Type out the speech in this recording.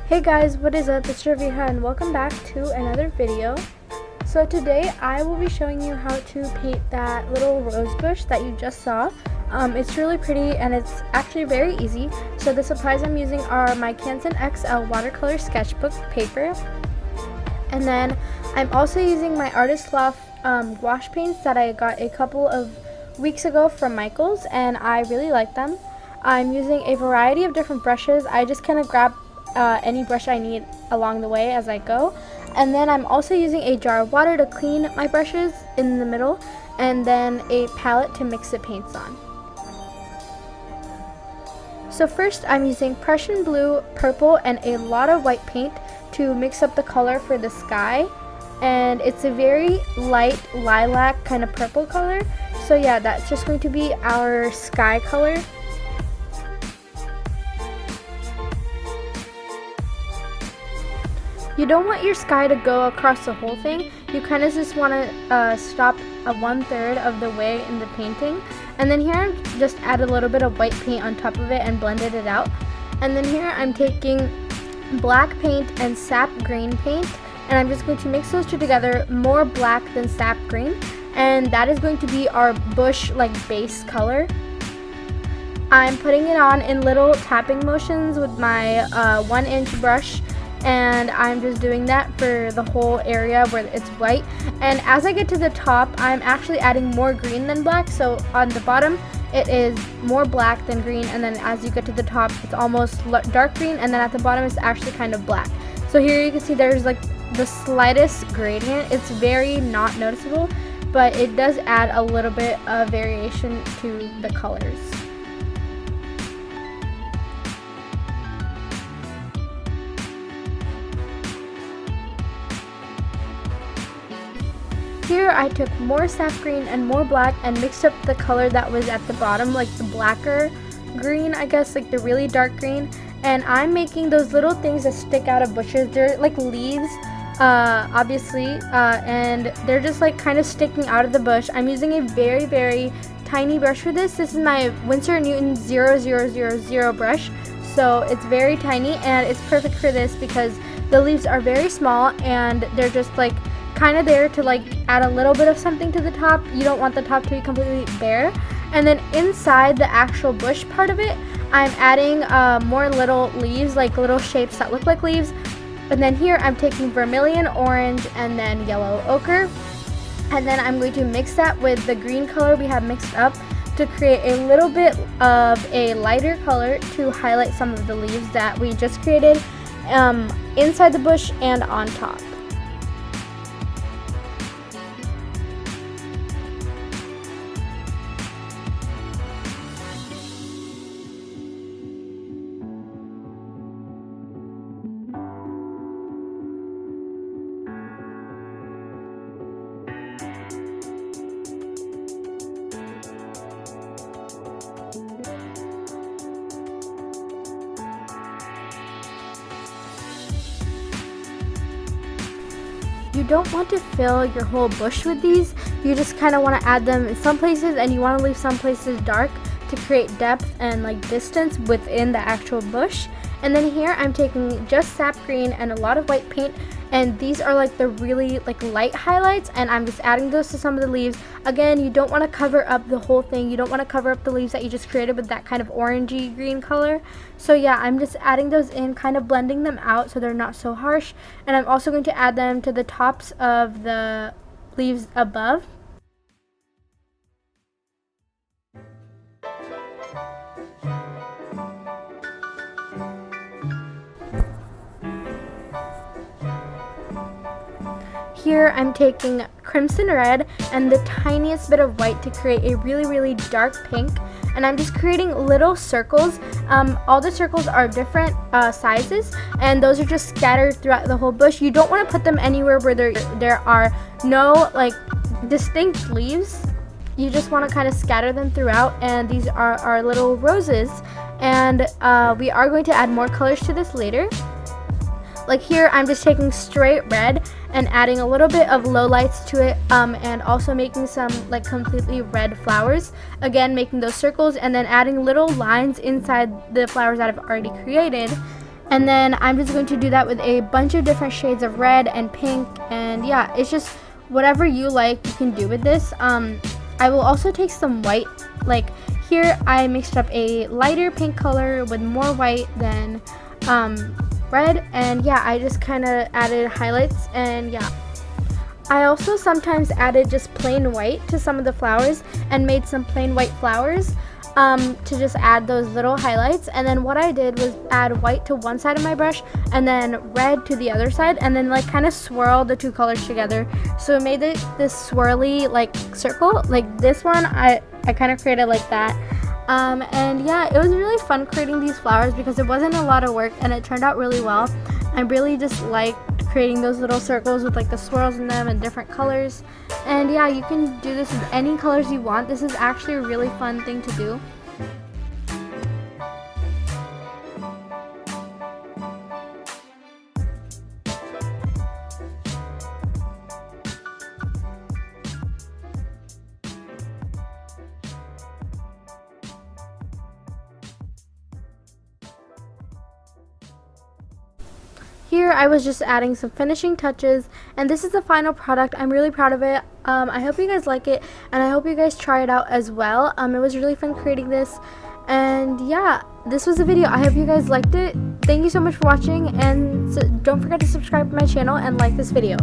Hey guys, what is up? It's Raveeha and welcome back to another video. So today I will be showing you how to paint that little rose bush that you just saw. It's really pretty and it's actually very easy. So the supplies I'm using are my Canson XL watercolor sketchbook paper. And then I'm also using my Artist Loft gouache paints that I got a couple of weeks ago from Michael's and I really like them. I'm using a variety of different brushes. I just kind of grab any brush I need along the way as I go. And then I'm also using a jar of water to clean my brushes in the middle, and then a palette to mix the paints on. So first I'm using Prussian blue, purple, and a lot of white paint to mix up the color for the sky. And it's a very light lilac kind of purple color. So yeah, that's just going to be our sky color. You don't want your sky to go across the whole thing. You kind of just want to stop 1/3 of the way in the painting. And then here I've just added a little bit of white paint on top of it and blended it out. And then here I'm taking black paint and sap green paint, and I'm just going to mix those two together, more black than sap green. And that is going to be our bush like base color. I'm putting it on in little tapping motions with my 1-inch brush. And I'm just doing that for the whole area where it's white. And as I get to the top, I'm actually adding more green than black. So on the bottom it is more black than green, and then as you get to the top it's almost dark green, and then at the bottom it's actually kind of black. So here you can see there's like the slightest gradient. It's very not noticeable, but it does add a little bit of variation to the colors. Here I took more sap green and more black and mixed up the color that was at the bottom, like the blacker green, I guess, like the really dark green. And I'm making those little things that stick out of bushes. They're like leaves, obviously, and they're just like kind of sticking out of the bush. I'm using a very, very tiny brush for this. This is my Winsor Newton 0000 brush. So it's very tiny and it's perfect for this because the leaves are very small and they're just like kind of there to like add a little bit of something to the top. You don't want the top to be completely bare. And then inside the actual bush part of it, I'm adding more little leaves, like little shapes that look like leaves. And then here I'm taking vermilion, orange, and then yellow ochre. And then I'm going to mix that with the green color we have mixed up to create a little bit of a lighter color to highlight some of the leaves that we just created inside the bush and on top. You don't want to fill your whole bush with these. You just kind of want to add them in some places, and you want to leave some places dark to create depth and like distance within the actual bush. And then here I'm taking just sap green and a lot of white paint, and these are like the really like light highlights, and I'm just adding those to some of the leaves. Again, you don't want to cover up the whole thing. You don't want to cover up the leaves that you just created with that kind of orangey green color. So yeah, I'm just adding those in, kind of blending them out so they're not so harsh. And I'm also going to add them to the tops of the leaves above. Here I'm taking crimson red and the tiniest bit of white to create a really, really dark pink. And I'm just creating little circles. All the circles are different sizes, and those are just scattered throughout the whole bush. You don't want to put them anywhere where there are no like distinct leaves. You just want to kind of scatter them throughout, and these are our little roses. And we are going to add more colors to this later. Like here, I'm just taking straight red and adding a little bit of low lights to it, and also making some like completely red flowers. Again, making those circles and then adding little lines inside the flowers that I've already created. And then I'm just going to do that with a bunch of different shades of red and pink, and yeah, it's just whatever you like you can do with this. I will also take some white. Like here I mixed up a lighter pink color with more white than red, and yeah, I just kind of added highlights. And yeah, I also sometimes added just plain white to some of the flowers and made some plain white flowers to just add those little highlights. And then what I did was add white to one side of my brush and then red to the other side, and then like kind of swirl the two colors together, so it made this swirly like circle. Like this one I kind of created like that. And yeah, it was really fun creating these flowers because it wasn't a lot of work and it turned out really well. I really just liked creating those little circles with like the swirls in them and different colors. And yeah, you can do this with any colors you want. This is actually a really fun thing to do. Here I was just adding some finishing touches, and this is the final product. I'm really proud of it. I hope you guys like it, and I hope you guys try it out as well. It was really fun creating this, and yeah, this was the video. I hope you guys liked it. Thank you so much for watching, and don't forget to subscribe to my channel and like this video.